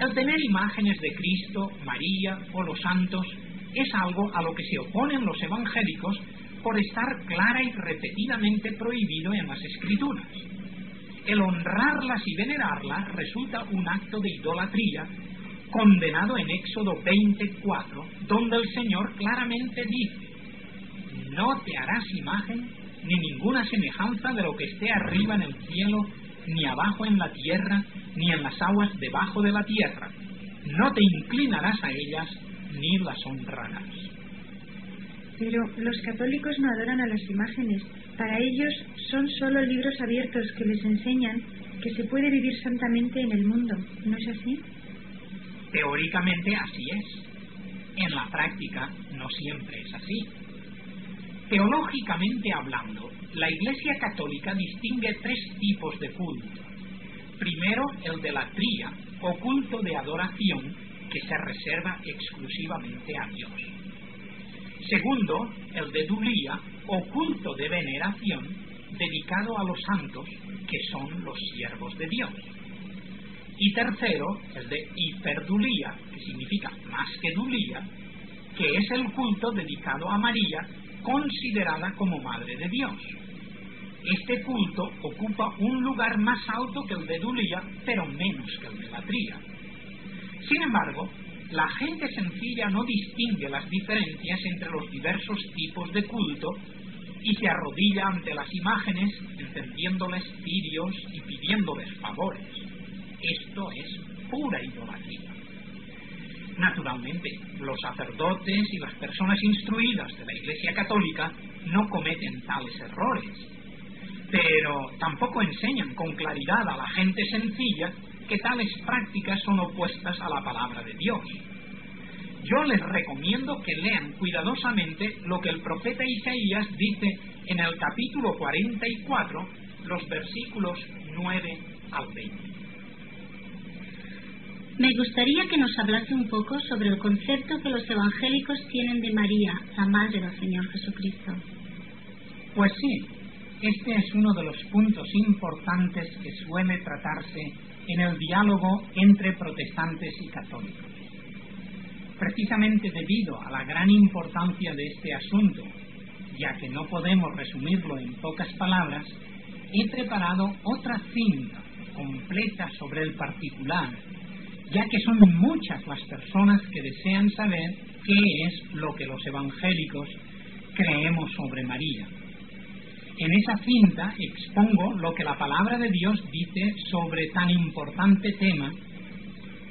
El tener imágenes de Cristo, María o los santos es algo a lo que se oponen los evangélicos por estar clara y repetidamente prohibido en las Escrituras. El honrarlas y venerarlas resulta un acto de idolatría condenado en Éxodo 24, donde el Señor claramente dice: no te harás imagen ni ninguna semejanza de lo que esté arriba en el cielo, ni abajo en la tierra, ni en las aguas debajo de la tierra. No te inclinarás a ellas, ni las honrarás. Pero los católicos no adoran a las imágenes. Para ellos son solo libros abiertos que les enseñan que se puede vivir santamente en el mundo. ¿No es así? Teóricamente así es. En la práctica no siempre es así. Teológicamente hablando, la Iglesia Católica distingue tres tipos de culto. Primero, el de latría, o culto de adoración, que se reserva exclusivamente a Dios. Segundo, el de dulía, o culto de veneración, dedicado a los santos, que son los siervos de Dios. Y tercero, el de hiperdulía, que significa más que dulía, que es el culto dedicado a María, considerada como Madre de Dios. Este culto ocupa un lugar más alto que el de dulía, pero menos que el de latría. Sin embargo, la gente sencilla no distingue las diferencias entre los diversos tipos de culto y se arrodilla ante las imágenes, encendiéndoles cirios y pidiéndoles favores. Esto es pura idolatría. Naturalmente, los sacerdotes y las personas instruidas de la Iglesia Católica no cometen tales errores. pero tampoco enseñan con claridad a la gente sencilla que tales prácticas son opuestas a la palabra de Dios. Yo les recomiendo que lean cuidadosamente lo que el profeta Isaías dice en el capítulo 44, los versículos 9 al 20. Me gustaría que nos hablase un poco sobre el concepto que los evangélicos tienen de María, la Madre del Señor Jesucristo. Pues sí, este es uno de los puntos importantes que suele tratarse en el diálogo entre protestantes y católicos. Precisamente debido a la gran importancia de este asunto, ya que no podemos resumirlo en pocas palabras, he preparado otra cinta completa sobre el particular, ya que son muchas las personas que desean saber qué es lo que los evangélicos creemos sobre María. En esa cinta expongo lo que la palabra de Dios dice sobre tan importante tema,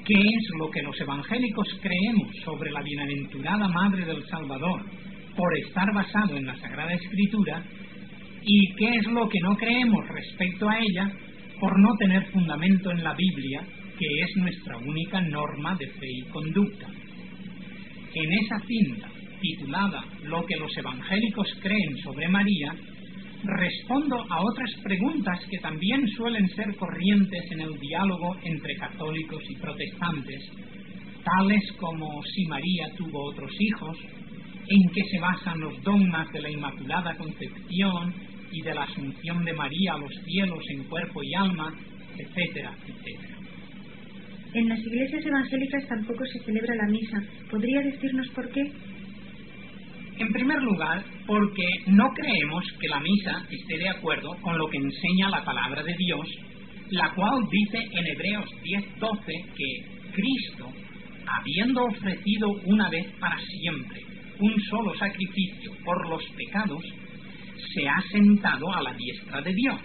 qué es lo que los evangélicos creemos sobre la bienaventurada Madre del Salvador, por estar basado en la Sagrada Escritura, y qué es lo que no creemos respecto a ella, por no tener fundamento en la Biblia, que es nuestra única norma de fe y conducta. En esa cinta, titulada Lo que los evangélicos creen sobre María, respondo a otras preguntas que también suelen ser corrientes en el diálogo entre católicos y protestantes, tales como si María tuvo otros hijos, en qué se basan los dogmas de la Inmaculada Concepción y de la Asunción de María a los cielos en cuerpo y alma, etcétera, etcétera. En las iglesias evangélicas tampoco se celebra la misa. ¿Podría decirnos por qué? En primer lugar, porque no creemos que la misa esté de acuerdo con lo que enseña la palabra de Dios, la cual dice en Hebreos 10:12 que Cristo, habiendo ofrecido una vez para siempre un solo sacrificio por los pecados, se ha sentado a la diestra de Dios.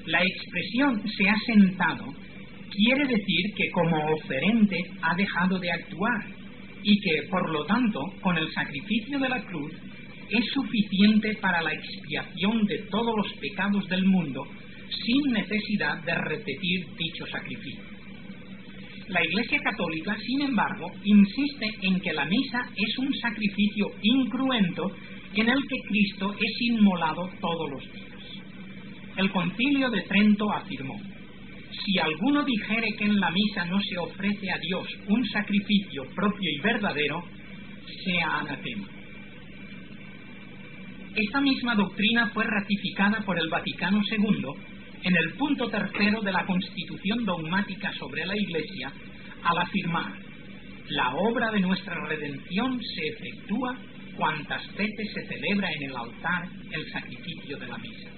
La expresión "se ha sentado" quiere decir que como oferente ha dejado de actuar y que, por lo tanto, con el sacrificio de la cruz es suficiente para la expiación de todos los pecados del mundo sin necesidad de repetir dicho sacrificio. La Iglesia Católica, sin embargo, insiste en que la misa es un sacrificio incruento en el que Cristo es inmolado todos los días. El Concilio de Trento afirmó: si alguno dijere que en la misa no se ofrece a Dios un sacrificio propio y verdadero, sea anatema. Esta misma doctrina fue ratificada por el Vaticano II en el punto 3 de la Constitución Dogmática sobre la Iglesia, al afirmar: la obra de nuestra redención se efectúa cuantas veces se celebra en el altar el sacrificio de la misa.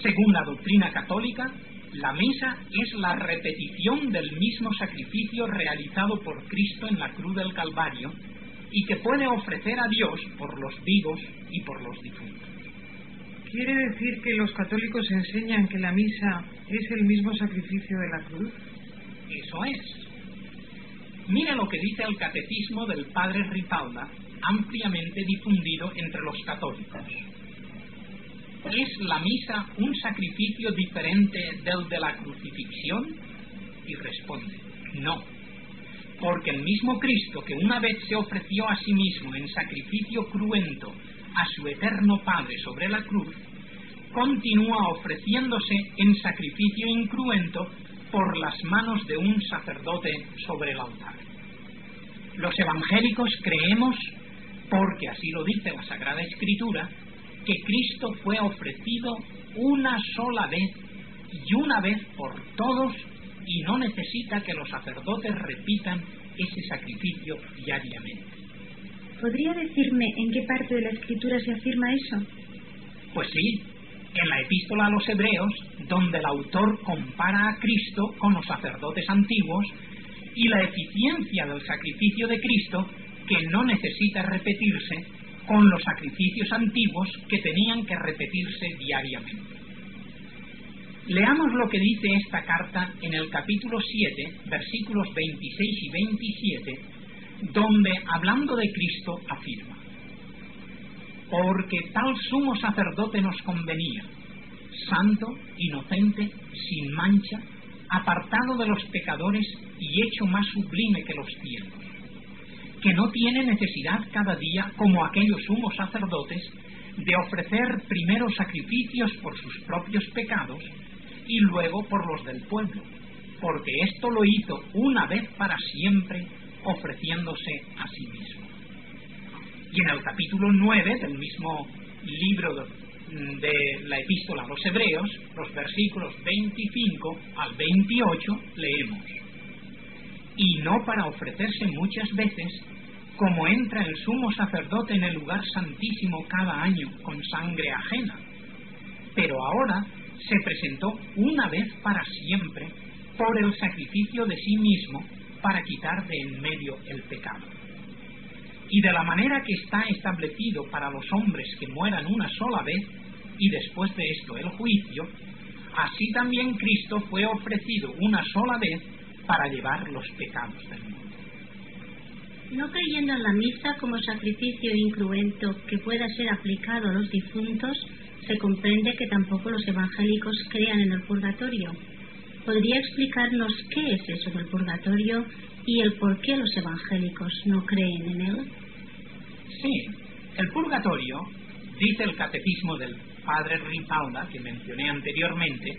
Según la doctrina católica, la misa es la repetición del mismo sacrificio realizado por Cristo en la cruz del Calvario y que puede ofrecer a Dios por los vivos y por los difuntos. ¿Quiere decir que los católicos enseñan que la misa es el mismo sacrificio de la cruz? Eso es. Mire lo que dice el catecismo del padre Ripalda, ampliamente difundido entre los católicos. ¿Es la misa un sacrificio diferente del de la crucifixión? Y responde: no, porque el mismo Cristo, que una vez se ofreció a sí mismo en sacrificio cruento a su eterno Padre sobre la cruz, continúa ofreciéndose en sacrificio incruento por las manos de un sacerdote sobre el altar. Los evangélicos creemos, porque así lo dice la Sagrada Escritura, que Cristo fue ofrecido una sola vez y una vez por todos, y no necesita que los sacerdotes repitan ese sacrificio diariamente. ¿Podría decirme en qué parte de la Escritura se afirma eso? Pues sí, en la Epístola a los Hebreos, donde el autor compara a Cristo con los sacerdotes antiguos y la eficiencia del sacrificio de Cristo, que no necesita repetirse, con los sacrificios antiguos que tenían que repetirse diariamente. Leamos lo que dice esta carta en el capítulo 7, versículos 26 y 27, donde, hablando de Cristo, afirma: porque tal sumo sacerdote nos convenía, santo, inocente, sin mancha, apartado de los pecadores y hecho más sublime que los cielos, que no tiene necesidad cada día, como aquellos sumos sacerdotes, de ofrecer primero sacrificios por sus propios pecados y luego por los del pueblo, porque esto lo hizo una vez para siempre, ofreciéndose a sí mismo. Y en el capítulo 9 del mismo libro de la epístola a los Hebreos, los versículos 25 al 28, leemos: y no para ofrecerse muchas veces, como entra el sumo sacerdote en el lugar santísimo cada año con sangre ajena, pero ahora se presentó una vez para siempre por el sacrificio de sí mismo para quitar de en medio el pecado. Y de la manera que está establecido para los hombres que mueran una sola vez y después de esto el juicio, así también Cristo fue ofrecido una sola vez para llevar los pecados del mundo. No creyendo en la misa como sacrificio incruento que pueda ser aplicado a los difuntos, se comprende que tampoco los evangélicos crean en el purgatorio. ¿Podría explicarnos qué es eso del purgatorio y el por qué los evangélicos no creen en él? Sí, el purgatorio, dice el catecismo del padre Ripalda, que mencioné anteriormente,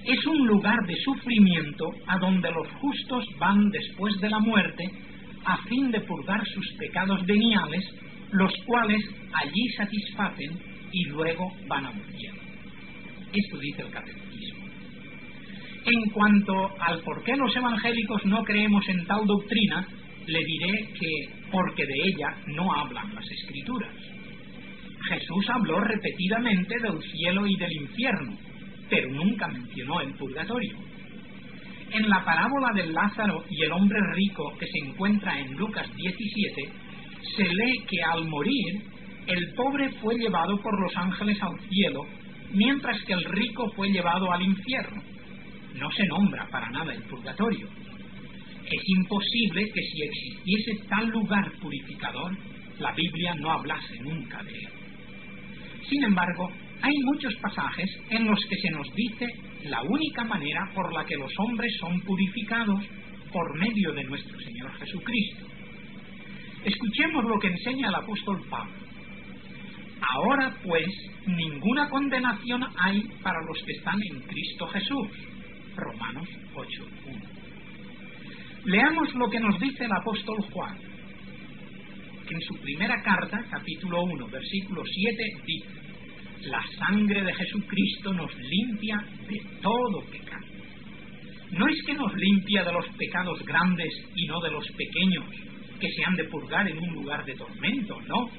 es un lugar de sufrimiento a donde los justos van después de la muerte a fin de purgar sus pecados veniales, los cuales allí satisfacen y luego van al cielo. Esto dice el catecismo. En cuanto al por qué los evangélicos no creemos en tal doctrina, le diré que porque de ella no hablan las Escrituras. Jesús habló repetidamente del cielo y del infierno, pero nunca mencionó el purgatorio. En la parábola del Lázaro y el hombre rico que se encuentra en Lucas 17, se lee que al morir, el pobre fue llevado por los ángeles al cielo, mientras que el rico fue llevado al infierno. No se nombra para nada el purgatorio. Es imposible que si existiese tal lugar purificador, la Biblia no hablase nunca de él. Sin embargo, hay muchos pasajes en los que se nos dice la única manera por la que los hombres son purificados por medio de nuestro Señor Jesucristo. Escuchemos lo que enseña el apóstol Pablo. Ahora, pues, ninguna condenación hay para los que están en Cristo Jesús. Romanos 8:1. Leamos lo que nos dice el apóstol Juan, que en su primera carta, capítulo 1, versículo 7, dice: la sangre de Jesucristo nos limpia de todo pecado. No es que nos limpia de los pecados grandes y no de los pequeños, que se han de purgar en un lugar de tormento, no.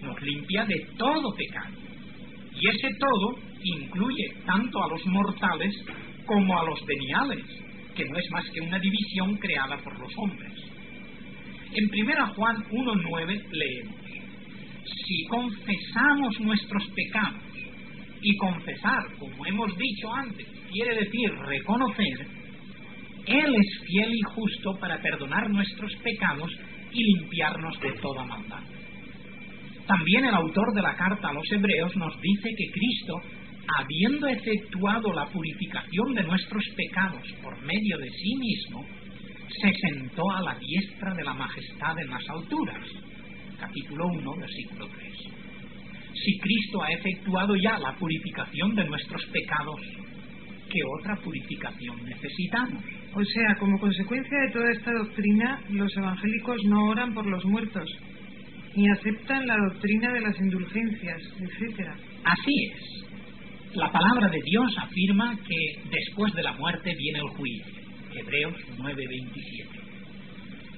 Nos limpia de todo pecado. Y ese todo incluye tanto a los mortales como a los veniales, que no es más que una división creada por los hombres. En 1 Juan 1:9 leemos: si confesamos nuestros pecados, y confesar, como hemos dicho antes, quiere decir reconocer, Él es fiel y justo para perdonar nuestros pecados y limpiarnos de toda maldad. También el autor de la carta a los Hebreos nos dice que Cristo, habiendo efectuado la purificación de nuestros pecados por medio de sí mismo, se sentó a la diestra de la majestad en las alturas. Capítulo 1, versículo 3. Si Cristo ha efectuado ya la purificación de nuestros pecados, ¿qué otra purificación necesitamos? O sea, como consecuencia de toda esta doctrina, los evangélicos no oran por los muertos, ni aceptan la doctrina de las indulgencias, etc. Así es. La palabra de Dios afirma que después de la muerte viene el juicio. Hebreos 9:27.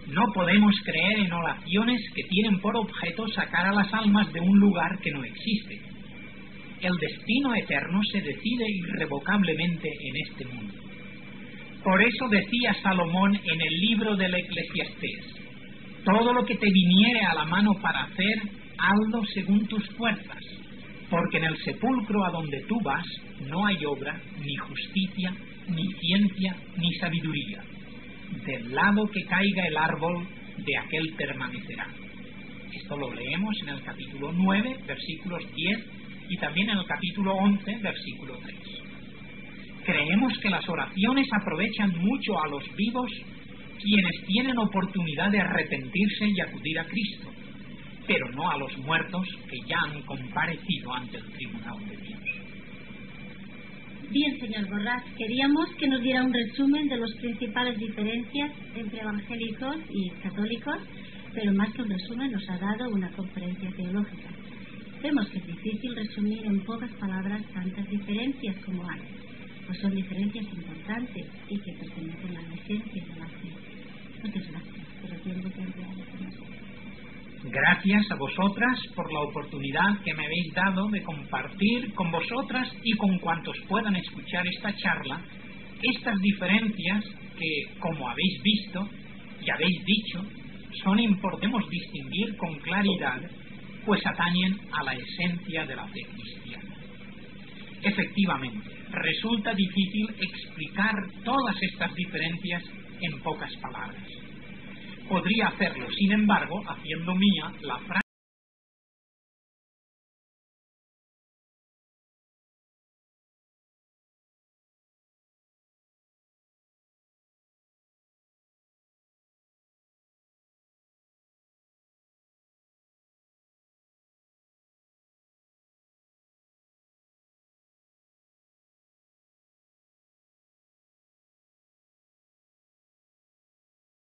No podemos creer en oraciones que tienen por objeto sacar a las almas de un lugar que no existe. El destino eterno se decide irrevocablemente en este mundo. Por eso decía Salomón en el libro del Eclesiastés: todo lo que te viniere a la mano para hacer, hazlo según tus fuerzas, porque en el sepulcro a donde tú vas no hay obra, ni justicia, ni ciencia, ni sabiduría. Del lado que caiga el árbol, de aquel permanecerá. Esto lo leemos en el capítulo 9, versículos 10 y también en el capítulo 11, versículo 3. Creemos que las oraciones aprovechan mucho a los vivos quienes tienen oportunidad de arrepentirse y acudir a Cristo, pero no a los muertos que ya han comparecido ante el tribunal de Dios. Bien, señor Borrás, queríamos que nos diera un resumen de las principales diferencias entre evangélicos y católicos, pero más que un resumen nos ha dado una conferencia teológica. Vemos que es difícil resumir en pocas palabras tantas diferencias como hay, pues son diferencias importantes y que pertenecen a la esencia de la fe. Muchas gracias por el tiempo que han empleado con nosotros. Gracias a vosotras por la oportunidad que me habéis dado de compartir con vosotras y con cuantos puedan escuchar esta charla estas diferencias que, como habéis visto y habéis dicho, podemos distinguir con claridad, pues atañen a la esencia de la fe cristiana. Efectivamente, resulta difícil explicar todas estas diferencias en pocas palabras. Podría hacerlo, sin embargo, haciendo mía la frase